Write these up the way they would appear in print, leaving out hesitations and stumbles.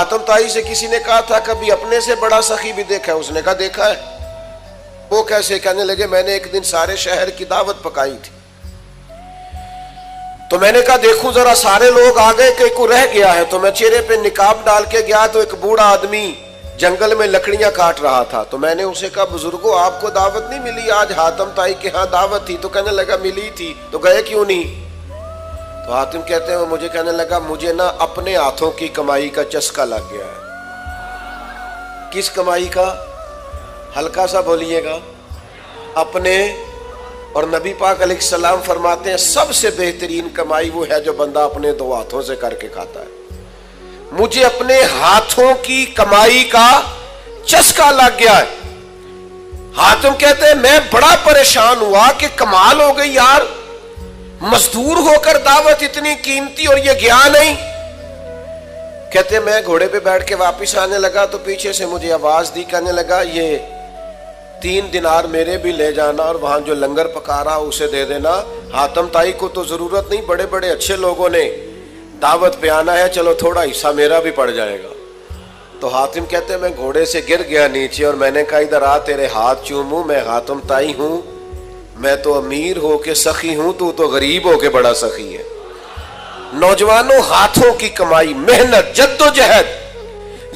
حاتم طائی سے کسی نے کہا تھا کبھی اپنے سے بڑا سخی بھی دیکھا ہے؟ اس نے کہا دیکھا ہے۔ وہ کیسے؟ کہنے لگے میں نے ایک دن سارے شہر کی دعوت پکائی تھی، تو میں نے کہا دیکھوں ذرا سارے لوگ آ گئے کہ کوئی رہ گیا ہے، تو میں چہرے پہ نقاب ڈال کے گیا تو ایک بوڑھا آدمی جنگل میں لکڑیاں کاٹ رہا تھا، تو میں نے اسے کہا بزرگوں آپ کو دعوت نہیں ملی؟ آج حاتم طائی کے ہاں دعوت تھی۔ تو کہنے لگا ملی تھی، تو گئے کیوں نہیں؟ تو حاتم کہتے ہیں مجھے کہنے لگا مجھے نا اپنے ہاتھوں کی کمائی کا چسکا لگ گیا ہے۔ کس کمائی کا؟ ہلکا سا بولیے گا۔ اپنے۔ اور نبی پاک علیہ السلام فرماتے ہیں سب سے بہترین کمائی وہ ہے جو بندہ اپنے دو ہاتھوں سے کر کے کھاتا ہے۔ مجھے اپنے ہاتھوں کی کمائی کا چسکا لگ گیا ہے۔ حاتم کہتے ہیں میں بڑا پریشان ہوا کہ کمال ہو گئی یار، مزدور ہو کر دعوت اتنی قیمتی اور یہ گیا نہیں۔ کہتے ہیں میں گھوڑے پہ بیٹھ کے واپس آنے لگا تو پیچھے سے مجھے آواز دی، کہنے لگا یہ 3 دینار میرے بھی لے جانا اور وہاں جو لنگر پکا رہا اسے دے دینا، حاتم طائی کو تو ضرورت نہیں، بڑے بڑے اچھے لوگوں نے دعوت پہ آنا ہے، چلو تھوڑا حصہ میرا بھی پڑ جائے گا۔ تو حاتم کہتے ہیں میں گھوڑے سے گر گیا نیچے اور میں نے کہا ادھر آ تیرے ہاتھ چوموں، میں حاتم طائی ہوں، میں تو امیر ہو کے سخی ہوں، تو غریب ہو کے بڑا سخی ہے۔ نوجوانوں ہاتھوں کی کمائی، محنت، جد و جہد،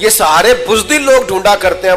یہ سارے بزدل لوگ ڈھونڈا کرتے ہیں۔